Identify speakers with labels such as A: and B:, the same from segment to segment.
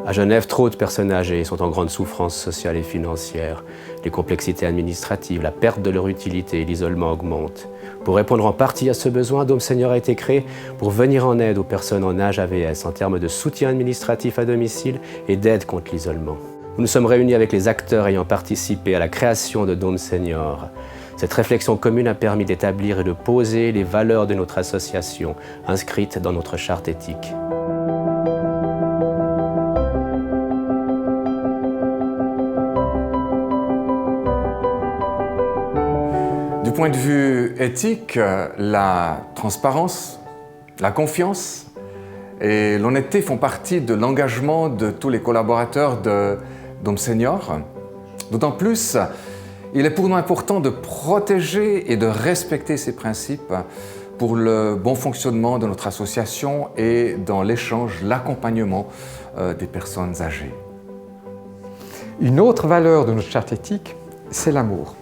A: À Genève, trop de personnes âgées sont en grande souffrance sociale et financière. Les complexités administratives, la perte de leur utilité et l'isolement augmentent. Pour répondre en partie à ce besoin, Dôme Senior a été créé pour venir en aide aux personnes en âge AVS en termes de soutien administratif à domicile et d'aide contre l'isolement. Nous nous sommes réunis avec les acteurs ayant participé à la création de Dôme Senior. Cette réflexion commune a permis d'établir et de poser les valeurs de notre association, inscrites dans notre charte éthique.
B: Du point de vue éthique, la transparence, la confiance et l'honnêteté font partie de l'engagement de tous les collaborateurs de Dôme Senior. D'autant plus, il est pour nous important de protéger et de respecter ces principes pour le bon fonctionnement de notre association et dans l'échange, l'accompagnement des personnes âgées.
C: Une autre valeur de notre charte éthique, c'est l'amour.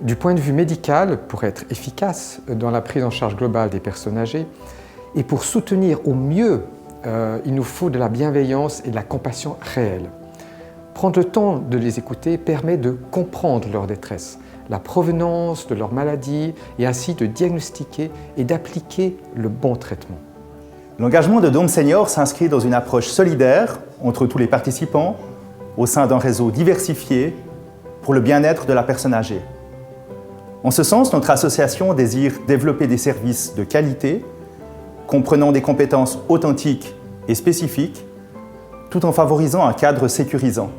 C: Du point de vue médical, pour être efficace dans la prise en charge globale des personnes âgées et pour soutenir au mieux, il nous faut de la bienveillance et de la compassion réelle. Prendre le temps de les écouter permet de comprendre leur détresse, la provenance de leur maladie et ainsi de diagnostiquer et d'appliquer le bon traitement.
D: L'engagement de Dôme Senior s'inscrit dans une approche solidaire entre tous les participants au sein d'un réseau diversifié pour le bien-être de la personne âgée. En ce sens, notre association désire développer des services de qualité, comprenant des compétences authentiques et spécifiques, tout en favorisant un cadre sécurisant.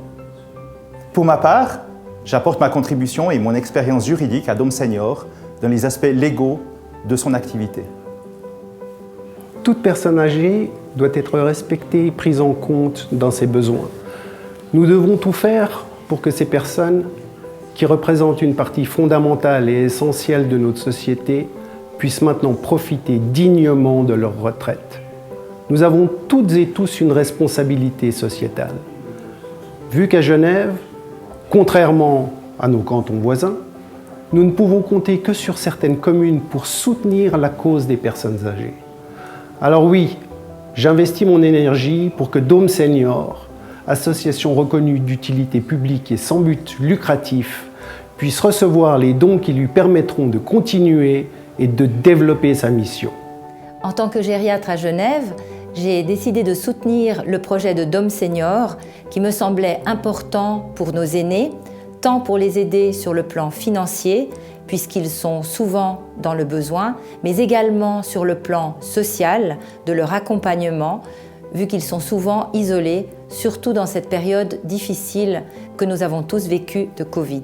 D: Pour ma part, j'apporte ma contribution et mon expérience juridique à Dôme Senior dans les aspects légaux de son activité.
E: Toute personne âgée doit être respectée et prise en compte dans ses besoins. Nous devons tout faire pour que ces personnes, qui représentent une partie fondamentale et essentielle de notre société, puissent maintenant profiter dignement de leur retraite. Nous avons toutes et tous une responsabilité sociétale. Vu qu'à Genève, contrairement à nos cantons voisins, nous ne pouvons compter que sur certaines communes pour soutenir la cause des personnes âgées. Alors oui, j'investis mon énergie pour que Dôme Senior, association reconnue d'utilité publique et sans but lucratif, puisse recevoir les dons qui lui permettront de continuer et de développer sa mission.
F: En tant que gériatre à Genève, j'ai décidé de soutenir le projet de Dôme Senior qui me semblait important pour nos aînés, tant pour les aider sur le plan financier, puisqu'ils sont souvent dans le besoin, mais également sur le plan social, de leur accompagnement, vu qu'ils sont souvent isolés, surtout dans cette période difficile que nous avons tous vécue de Covid.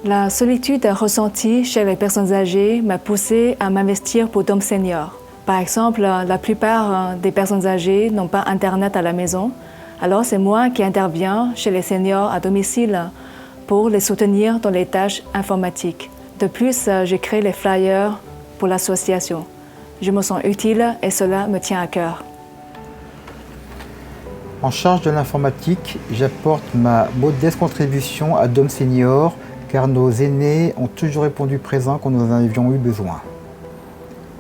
G: La solitude ressentie chez les personnes âgées m'a poussée à m'investir pour Dôme Senior. Par exemple, la plupart des personnes âgées n'ont pas Internet à la maison, alors c'est moi qui interviens chez les seniors à domicile pour les soutenir dans les tâches informatiques. De plus, j'ai créé les flyers pour l'association. Je me sens utile et cela me tient à cœur.
H: En charge de l'informatique, j'apporte ma modeste contribution à Dôme Senior car nos aînés ont toujours répondu présent quand nous en avions eu besoin.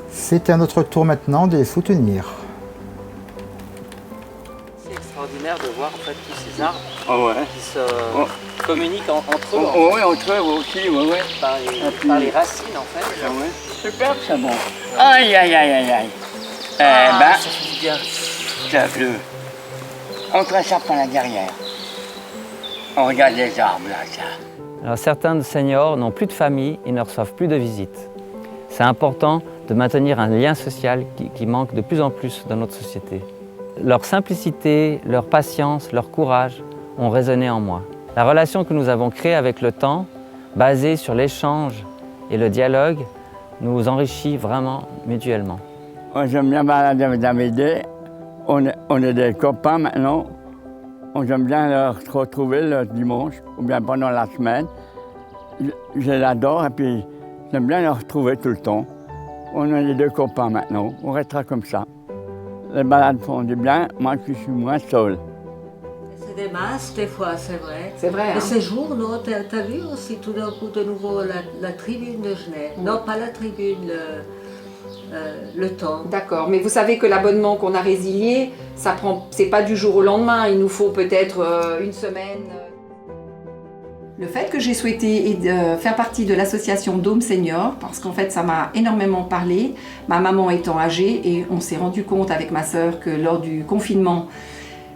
H: C'est à notre tour maintenant de les soutenir.
I: C'est extraordinaire de voir en fait tous ces arbres qui se communiquent entre eux.
J: Oui, entre eux aussi, oui.
I: Par les racines en fait.
J: Ah ouais. Super, c'est bon. Aïe, aïe, aïe, aïe, aïe.
I: Ça fait du bien.
J: Ça pleut. Entre ça par la derrière. On regarde les arbres là, ça.
I: Alors, certains seniors n'ont plus de famille et ne reçoivent plus de visites. C'est important de maintenir un lien social qui manque de plus en plus dans notre société. Leur simplicité, leur patience, leur courage ont résonné en moi. La relation que nous avons créée avec le temps, basée sur l'échange et le dialogue, nous enrichit vraiment mutuellement.
J: J'aime bien balader avec David. On est des copains maintenant. J'aime bien leur retrouver le dimanche ou bien pendant la semaine. Je l'adore et puis j'aime bien les retrouver tout le temps. On est les deux copains maintenant, on restera comme ça. Les balades font du bien, moi je suis moins seul.
K: C'est des masses des fois, c'est vrai.
L: C'est vrai.
K: Mais ces jours, non, t'as vu aussi tout d'un coup de nouveau la tribune de Genève. Non, pas la tribune, le temps.
L: D'accord, mais vous savez que l'abonnement qu'on a résilié, c'est pas du jour au lendemain, il nous faut peut-être une semaine. Le fait que j'ai souhaité faire partie de l'association Dôme Senior, parce qu'en fait ça m'a énormément parlé, ma maman étant âgée, et on s'est rendu compte avec ma sœur que lors du confinement,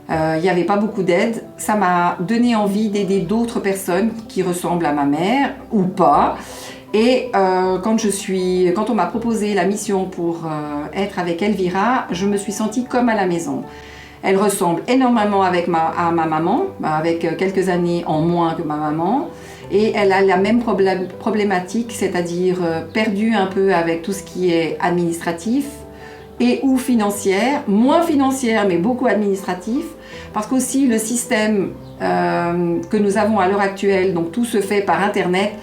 L: il n'y avait pas beaucoup d'aide, ça m'a donné envie d'aider d'autres personnes qui ressemblent à ma mère, ou pas. Et quand on m'a proposé la mission pour être avec Elvira, je me suis sentie comme à la maison. Elle ressemble énormément à ma maman, avec quelques années en moins que ma maman. Et elle a la même problématique, c'est-à-dire perdue un peu avec tout ce qui est administratif et ou financière, moins financière mais beaucoup administratif, parce qu'aussi le système que nous avons à l'heure actuelle, donc tout se fait par Internet,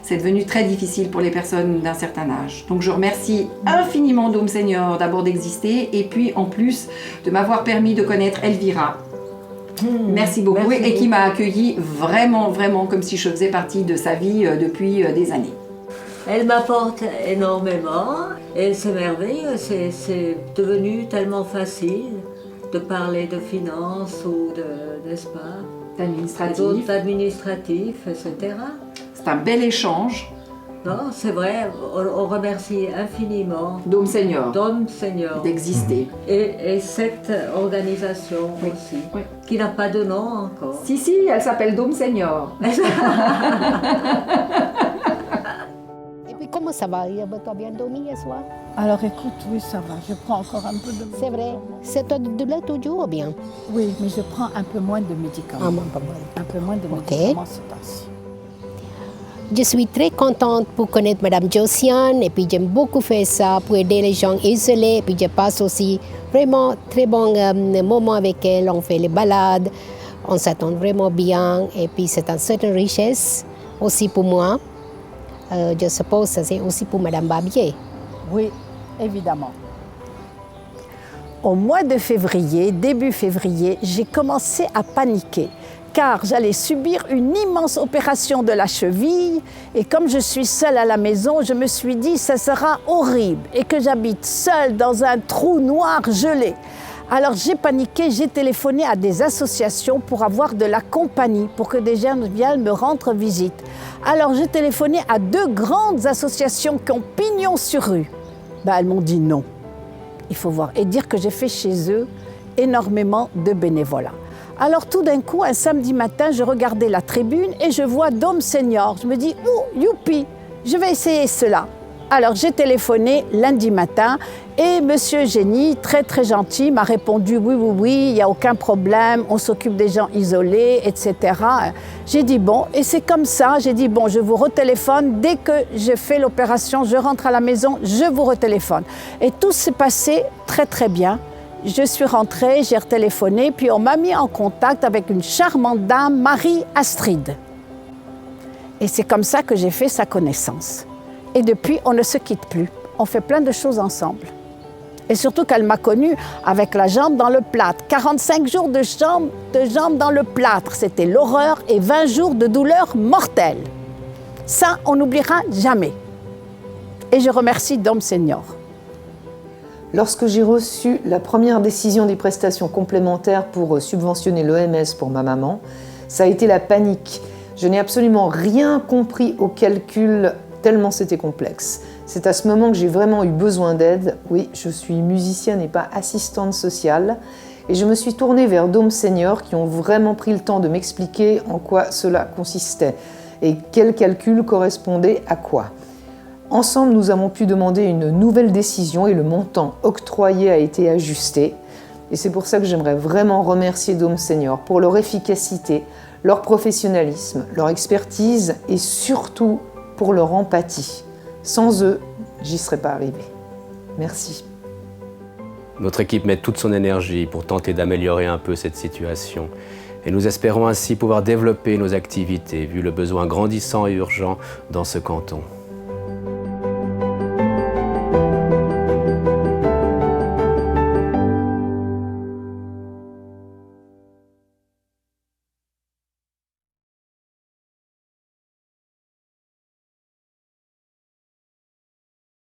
L: c'est devenu très difficile pour les personnes d'un certain âge. Donc je remercie infiniment Dôme Senior d'abord d'exister et puis en plus de m'avoir permis de connaître Elvira. Merci beaucoup. Merci. Et qui m'a accueillie vraiment, vraiment comme si je faisais partie de sa vie depuis des années.
K: Elle m'apporte énormément et c'est merveilleux, c'est devenu tellement facile de parler de finances ou n'est-ce pas, d'administratif, etc.
L: C'est un bel échange.
K: Non, c'est vrai, on remercie infiniment
L: Dôme Senior
K: d'exister. Et cette organisation aussi, qui n'a pas de nom encore.
L: Si, elle s'appelle Dôme Senior.
M: Et puis comment ça va? Tu as bien dormi hier soir?
N: Alors écoute, oui, ça va, je prends encore un peu de médicaments.
M: C'est vrai? C'est de là toujours ou bien?
N: Oui, mais je prends un peu moins de médicaments. Un peu moins de médicaments ce temps-ci.
M: Je suis très contente pour connaître Madame Josiane et puis j'aime beaucoup faire ça pour aider les gens isolés. Et puis je passe aussi vraiment très bon moment avec elle. On fait les balades, on s'attend vraiment bien et puis c'est une certaine richesse aussi pour moi. Je suppose que c'est aussi pour Madame Barbier.
N: Oui, évidemment. Au mois de février, début février, j'ai commencé à paniquer. Car j'allais subir une immense opération de la cheville et comme je suis seule à la maison, je me suis dit ça sera horrible et que j'habite seule dans un trou noir gelé. Alors j'ai paniqué, j'ai téléphoné à des associations pour avoir de la compagnie, pour que des gens viennent me rendre visite. Alors j'ai téléphoné à 2 grandes associations qui ont pignon sur rue. Elles m'ont dit non, il faut voir et dire que j'ai fait chez eux énormément de bénévolat. Alors tout d'un coup, un samedi matin, je regardais la tribune et je vois Dôme Senior. Je me dis, oh, youpi, je vais essayer cela. Alors j'ai téléphoné lundi matin et Monsieur Génie, très très gentil, m'a répondu, oui, il n'y a aucun problème, on s'occupe des gens isolés, etc. J'ai dit bon, et c'est comme ça, j'ai dit bon, je vous retéléphone, dès que j'ai fait l'opération, je rentre à la maison, je vous retéléphone. Et tout s'est passé très très bien. Je suis rentrée, j'ai retéléphoné, puis on m'a mis en contact avec une charmante dame, Marie-Astrid. Et c'est comme ça que j'ai fait sa connaissance. Et depuis, on ne se quitte plus. On fait plein de choses ensemble. Et surtout qu'elle m'a connue avec la jambe dans le plâtre. 45 jours de jambe dans le plâtre, c'était l'horreur et 20 jours de douleur mortelle. Ça, on n'oubliera jamais. Et je remercie Dôme Senior.
O: Lorsque j'ai reçu la première décision des prestations complémentaires pour subventionner l'OMS pour ma maman, ça a été la panique. Je n'ai absolument rien compris au calcul, tellement c'était complexe. C'est à ce moment que j'ai vraiment eu besoin d'aide. Oui, je suis musicienne et pas assistante sociale. Et je me suis tournée vers Dôme Senior qui ont vraiment pris le temps de m'expliquer en quoi cela consistait et quel calcul correspondait à quoi. Ensemble, nous avons pu demander une nouvelle décision et le montant octroyé a été ajusté. Et c'est pour ça que j'aimerais vraiment remercier Dôme Senior pour leur efficacité, leur professionnalisme, leur expertise et surtout pour leur empathie. Sans eux, j'y serais pas arrivée. Merci.
A: Notre équipe met toute son énergie pour tenter d'améliorer un peu cette situation. Et nous espérons ainsi pouvoir développer nos activités, vu le besoin grandissant et urgent dans ce canton.